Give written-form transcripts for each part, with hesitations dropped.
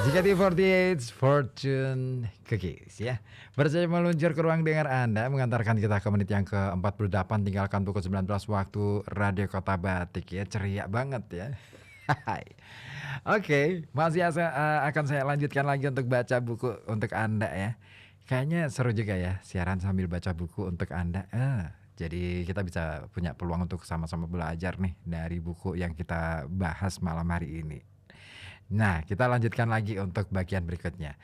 JKT48 Fortune Cookies ya. Bersedia meluncur ke ruang dengar Anda, mengantarkan kita ke menit yang ke-48, tinggalkan pukul 19 waktu Radio Kota Batik ya. Ceria banget ya. Hai. Oke, akan saya lanjutkan lagi untuk baca buku untuk Anda ya. Kayaknya seru juga ya siaran sambil baca buku untuk Anda. Jadi kita bisa punya peluang untuk sama-sama belajar nih dari buku yang kita bahas malam hari ini. Nah, kita lanjutkan lagi untuk bagian berikutnya.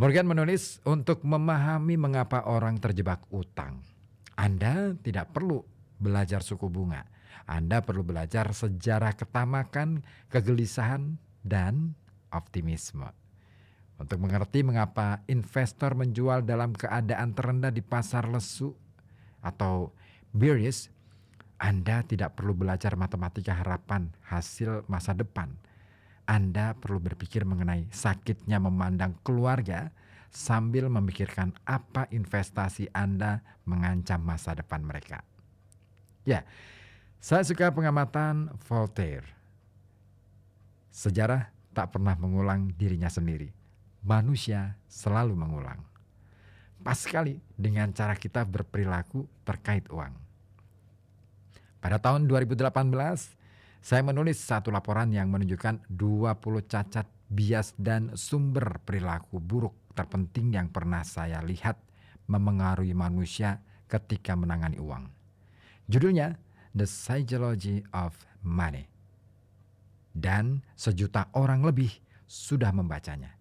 Morgan menulis, untuk memahami mengapa orang terjebak utang, Anda tidak perlu belajar suku bunga. Anda perlu belajar sejarah ketamakan, kegelisahan, dan optimisme. Untuk mengerti mengapa investor menjual dalam keadaan terendah di pasar lesu atau bearish, Anda tidak perlu belajar matematika harapan hasil masa depan. Anda perlu berpikir mengenai sakitnya memandang keluarga sambil memikirkan apa investasi Anda mengancam masa depan mereka. Ya, saya suka pengamatan Voltaire. Sejarah tak pernah mengulang dirinya sendiri. Manusia selalu mengulang. Pas sekali dengan cara kita berperilaku terkait uang. Pada tahun 2018, saya menulis satu laporan yang menunjukkan 20 cacat bias dan sumber perilaku buruk terpenting yang pernah saya lihat memengaruhi manusia ketika menangani uang. Judulnya The Psychology of Money. Dan 1 juta orang lebih sudah membacanya.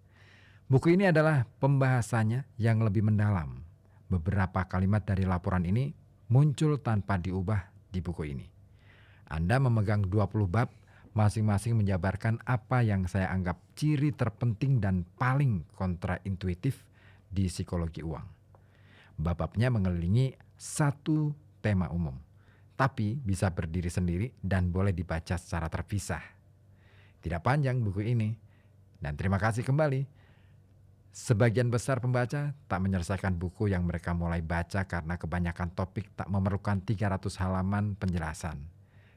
Buku ini adalah pembahasannya yang lebih mendalam. Beberapa kalimat dari laporan ini muncul tanpa diubah di buku ini. Anda memegang 20 bab, masing-masing menjabarkan apa yang saya anggap ciri terpenting dan paling kontraintuitif di psikologi uang. Bab-babnya mengelilingi satu tema umum, tapi bisa berdiri sendiri dan boleh dibaca secara terpisah. Tidak panjang buku ini, dan terima kasih kembali. Sebagian besar pembaca tak menyelesaikan buku yang mereka mulai baca karena kebanyakan topik tak memerlukan 300 halaman penjelasan.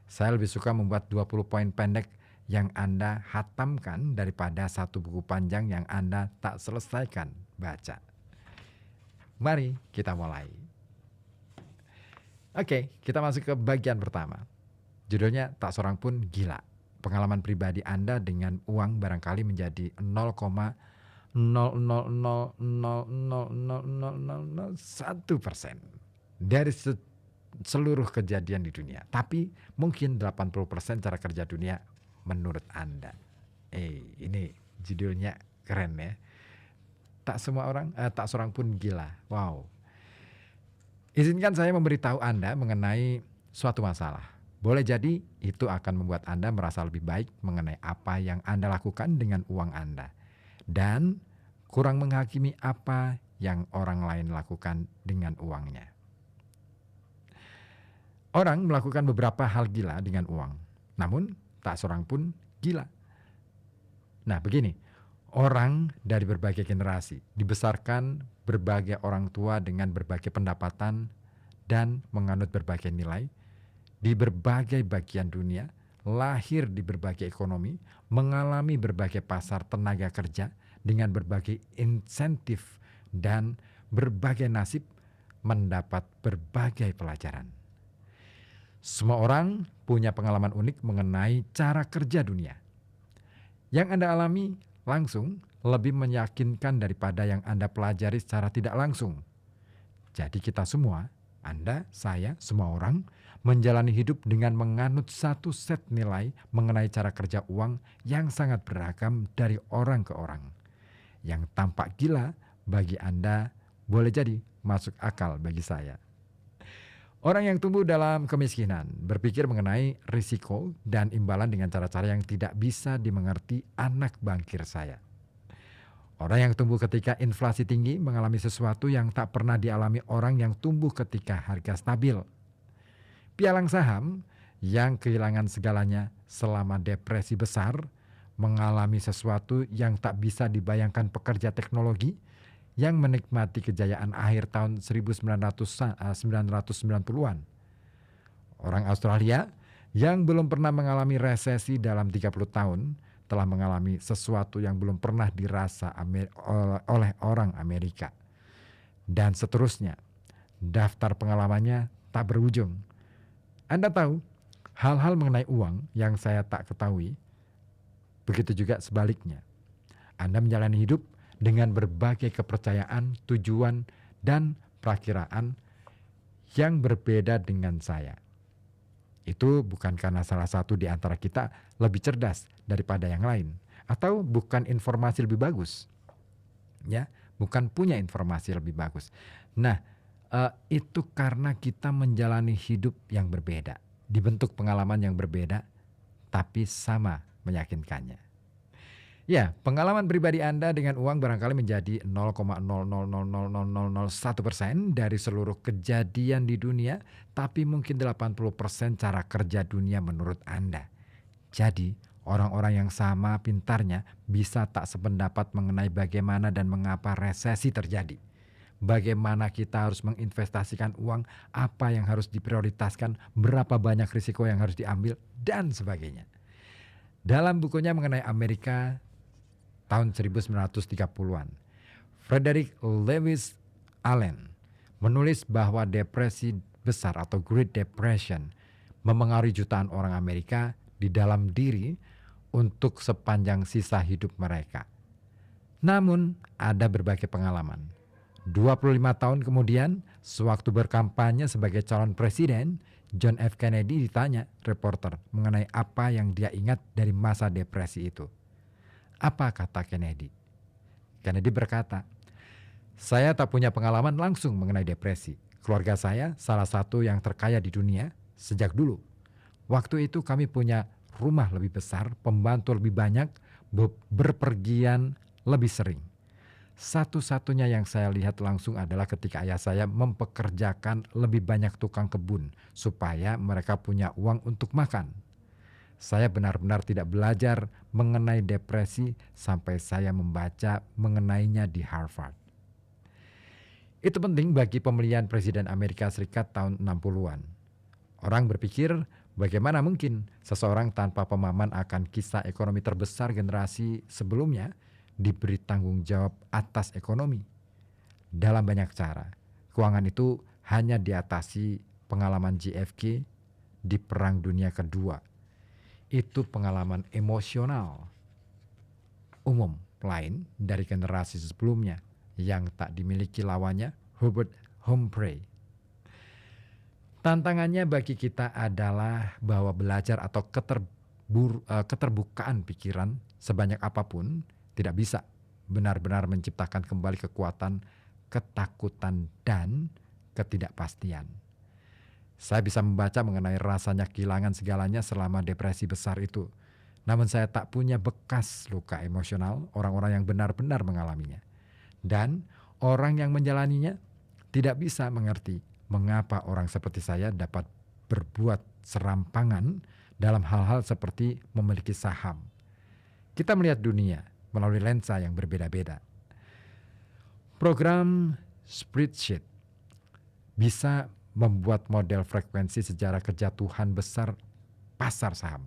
Saya lebih suka membuat 20 poin pendek yang Anda hatamkan daripada satu buku panjang yang Anda tak selesaikan baca. Mari kita mulai. Oke, kita masuk ke bagian pertama. Judulnya Tak Seorang Pun Gila. Pengalaman pribadi Anda dengan uang barangkali menjadi 0,00000001% dari seluruh kejadian di dunia. Tapi mungkin 80% cara kerja dunia menurut Anda. Ini judulnya keren ya. Tak seorang pun gila. Wow. Izinkan saya memberitahu Anda mengenai suatu masalah. Boleh jadi itu akan membuat Anda merasa lebih baik mengenai apa yang Anda lakukan dengan uang Anda. Dan kurang menghakimi apa yang orang lain lakukan dengan uangnya. Orang melakukan beberapa hal gila dengan uang, namun tak seorang pun gila. Nah begini, orang dari berbagai generasi dibesarkan berbagai orang tua dengan berbagai pendapatan dan menganut berbagai nilai di berbagai bagian dunia, lahir di berbagai ekonomi, mengalami berbagai pasar tenaga kerja dengan berbagai insentif dan berbagai nasib, mendapat berbagai pelajaran. Semua orang punya pengalaman unik mengenai cara kerja dunia. Yang Anda alami langsung lebih meyakinkan daripada yang Anda pelajari secara tidak langsung. Jadi kita semua, Anda, saya, semua orang, menjalani hidup dengan menganut satu set nilai mengenai cara kerja uang yang sangat beragam dari orang ke orang. Yang tampak gila bagi Anda boleh jadi masuk akal bagi saya. Orang yang tumbuh dalam kemiskinan berpikir mengenai risiko dan imbalan dengan cara-cara yang tidak bisa dimengerti anak bangkir saya. Orang yang tumbuh ketika inflasi tinggi mengalami sesuatu yang tak pernah dialami orang yang tumbuh ketika harga stabil. Pialang saham yang kehilangan segalanya selama depresi besar mengalami sesuatu yang tak bisa dibayangkan pekerja teknologi yang menikmati kejayaan akhir tahun 1990-an. Orang Australia yang belum pernah mengalami resesi dalam 30 tahun telah mengalami sesuatu yang belum pernah dirasa oleh orang Amerika. Dan seterusnya, daftar pengalamannya tak berujung. Anda tahu, hal-hal mengenai uang yang saya tak ketahui, begitu juga sebaliknya. Anda menjalani hidup dengan berbagai kepercayaan, tujuan, dan perakiraan yang berbeda dengan saya. Itu bukan karena salah satu di antara kita lebih cerdas daripada yang lain, atau bukan informasi lebih bagus, ya, bukan punya informasi lebih bagus. Nah, itu karena kita menjalani hidup yang berbeda, dibentuk pengalaman yang berbeda, tapi sama meyakinkannya. Ya, pengalaman pribadi Anda dengan uang barangkali menjadi 0,00000001% dari seluruh kejadian di dunia, tapi mungkin 80% cara kerja dunia menurut Anda. Jadi, orang-orang yang sama pintarnya bisa tak sependapat mengenai bagaimana dan mengapa resesi terjadi. Bagaimana kita harus menginvestasikan uang, apa yang harus diprioritaskan, berapa banyak risiko yang harus diambil, dan sebagainya. Dalam bukunya mengenai Amerika tahun 1930-an, Frederick Lewis Allen menulis bahwa depresi besar atau Great Depression memengaruhi jutaan orang Amerika di dalam diri untuk sepanjang sisa hidup mereka. Namun ada berbagai pengalaman. 25 tahun kemudian, sewaktu berkampanye sebagai calon presiden, John F. Kennedy ditanya reporter mengenai apa yang dia ingat dari masa depresi itu. Apa kata Kennedy? Kennedy berkata, "Saya tak punya pengalaman langsung mengenai depresi. Keluarga saya salah satu yang terkaya di dunia sejak dulu. Waktu itu kami punya rumah lebih besar, pembantu lebih banyak, berpergian lebih sering. Satu-satunya yang saya lihat langsung adalah ketika ayah saya mempekerjakan lebih banyak tukang kebun supaya mereka punya uang untuk makan. Saya benar-benar tidak belajar mengenai depresi sampai saya membaca mengenainya di Harvard." Itu penting bagi pemilihan Presiden Amerika Serikat tahun 60-an. Orang berpikir, bagaimana mungkin seseorang tanpa pemahaman akan kisah ekonomi terbesar generasi sebelumnya diberi tanggung jawab atas ekonomi? Dalam banyak cara, keuangan itu hanya diatasi pengalaman JFK di Perang Dunia Kedua. Itu pengalaman emosional umum lain dari generasi sebelumnya yang tak dimiliki lawannya, Hubert Humphrey. Tantangannya bagi kita adalah bahwa belajar atau keterbukaan pikiran sebanyak apapun tidak bisa benar-benar menciptakan kembali kekuatan, ketakutan, dan ketidakpastian. Saya bisa membaca mengenai rasanya kehilangan segalanya selama depresi besar itu. Namun saya tak punya bekas luka emosional orang-orang yang benar-benar mengalaminya. Dan orang yang menjalaninya tidak bisa mengerti mengapa orang seperti saya dapat berbuat serampangan dalam hal-hal seperti memiliki saham. Kita melihat dunia melalui lensa yang berbeda-beda. Program spreadsheet bisa membuat model frekuensi sejarah kejatuhan besar pasar saham.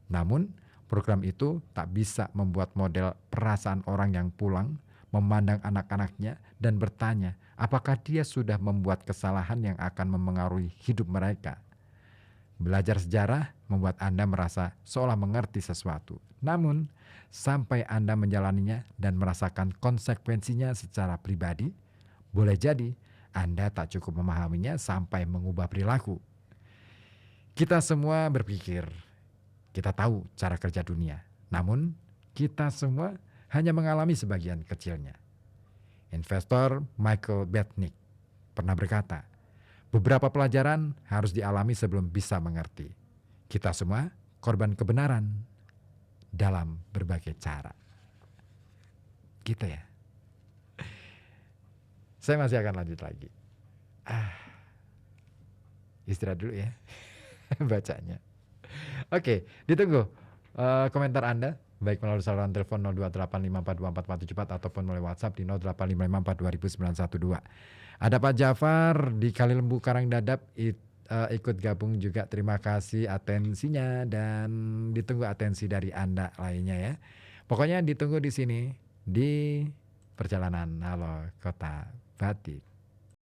Namun, program itu tak bisa membuat model perasaan orang yang pulang, memandang anak-anaknya, dan bertanya apakah dia sudah membuat kesalahan yang akan memengaruhi hidup mereka. Belajar sejarah membuat Anda merasa seolah mengerti sesuatu. Namun, sampai Anda menjalaninya dan merasakan konsekuensinya secara pribadi, boleh jadi Anda tak cukup memahaminya sampai mengubah perilaku. Kita semua berpikir kita tahu cara kerja dunia, namun kita semua hanya mengalami sebagian kecilnya. Investor Michael Batnick pernah berkata, beberapa pelajaran harus dialami sebelum bisa mengerti. Kita semua korban kebenaran dalam berbagai cara. Gitu ya. Saya masih akan lanjut lagi. Istirahat dulu ya bacanya. Oke, ditunggu komentar Anda baik melalui saluran telepon 0285424474 ataupun melalui WhatsApp di 0855420912. Ada Pak Jafar di Kalilembu Karangdadap ikut gabung juga. Terima kasih atensinya dan ditunggu atensi dari Anda lainnya ya. Pokoknya ditunggu di sini di Perjalanan Halo Kota Batik.